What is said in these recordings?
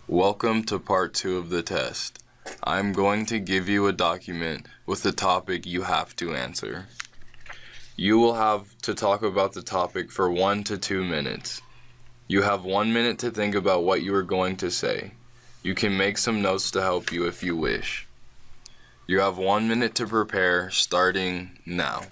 Welcome to part 2 of the test. I'm going to give you a document with the topic you have to answer. You will have to talk about the topic for 1 to 2 minutes. You have 1 minute to think about what you are going to say. You can make some notes to help you if you wish. You have 1 minute to prepare, starting now.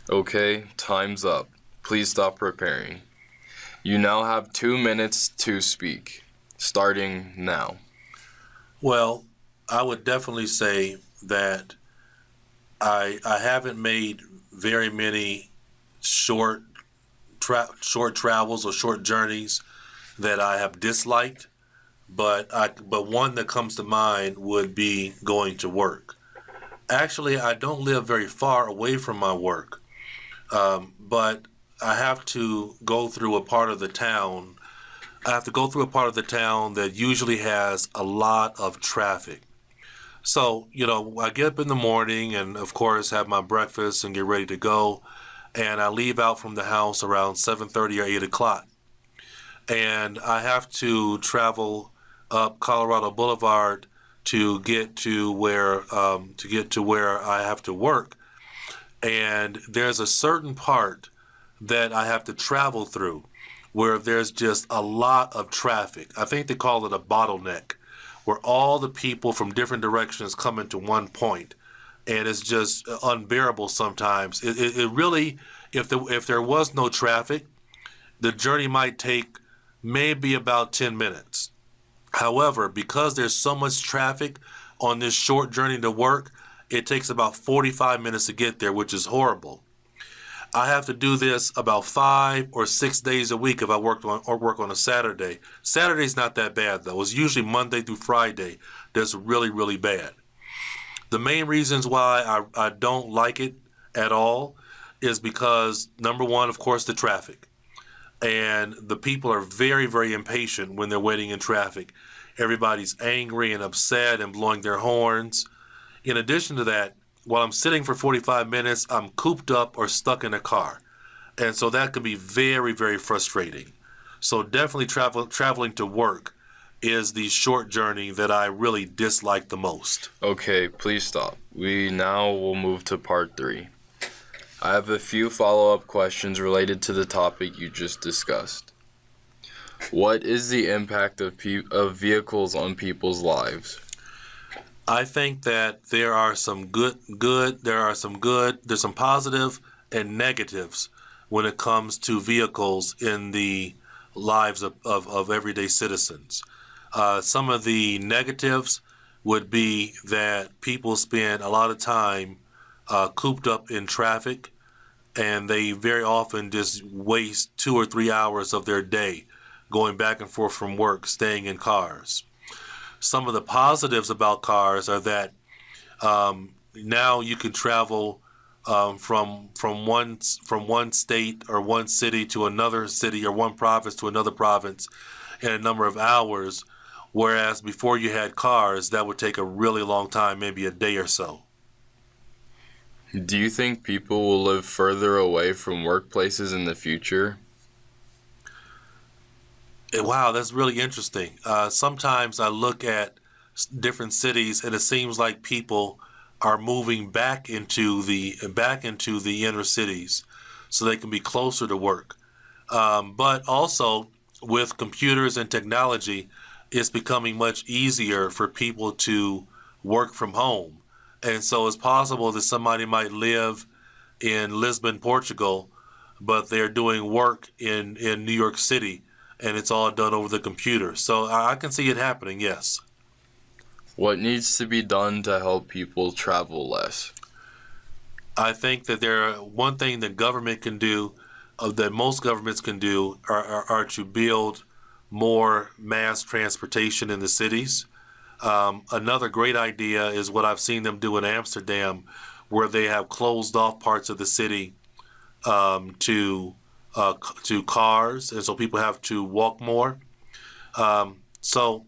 Okay, time's up. Please stop preparing. You now have 2 minutes to speak, starting now. Well, I would definitely say that I haven't made very many short travels or short journeys that I have disliked, but one that comes to mind would be going to work. Actually, I don't live very far away from my work, but I have to go through a part of the town. I have to go through a part of the town that usually has a lot of traffic. So, I get up in the morning and, of course, have my breakfast and get ready to go. And I leave out from the house around 7:30 or 8 o'clock. And I have to travel up Colorado Boulevard to get to where I have to work. And there's a certain part that I have to travel through where there's just a lot of traffic. I think they call it a bottleneck, where all the people from different directions come into one point, and it's just unbearable sometimes. It really, if there was no traffic, the journey might take maybe about 10 minutes. However, because there's so much traffic on this short journey to work, it takes about 45 minutes to get there, which is horrible. I have to do this about 5 or 6 days a week if I work on a Saturday. Saturday's not that bad though. It's usually Monday through Friday that's really, really bad. The main reasons why I don't like it at all is because, number one, of course, the traffic. And the people are very, very impatient when they're waiting in traffic. Everybody's angry and upset and blowing their horns. In addition to that, while I'm sitting for 45 minutes, I'm cooped up or stuck in a car. And so that can be very, very frustrating. So definitely traveling to work is the short journey that I really dislike the most. Okay, please stop. We now will move to part 3. I have a few follow-up questions related to the topic you just discussed. What is the impact of vehicles on people's lives? I think that there's some positive and negatives when it comes to vehicles in the lives of everyday citizens. Some of the negatives would be that people spend a lot of time cooped up in traffic, and they very often just waste 2 or 3 hours of their day going back and forth from work, staying in cars. Some of the positives about cars are that now you can travel from one state or one city to another city or one province to another province in a number of hours, whereas before you had cars, that would take a really long time, maybe a day or so. Do you think people will live further away from workplaces in the future? Wow, that's really interesting. Sometimes I look at different cities, and it seems like people are moving back into the inner cities, so they can be closer to work. But also, with computers and technology, it's becoming much easier for people to work from home. And so it's possible that somebody might live in Lisbon, Portugal, but they're doing work in New York City, and it's all done over the computer. So I can see it happening, yes. What needs to be done to help people travel less? I think that one thing that government can do, that most governments can do, are to build more mass transportation in the cities. Another great idea is what I've seen them do in Amsterdam, where they have closed off parts of the city to cars, and so people have to walk more. So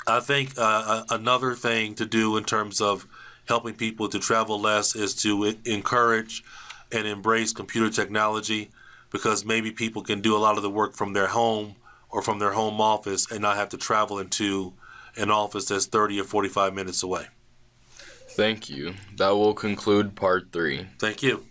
I think another thing to do in terms of helping people to travel less is to encourage and embrace computer technology, because maybe people can do a lot of the work from their home or from their home office and not have to travel into an office that's 30 or 45 minutes away. Thank you. That will conclude part 3. Thank you.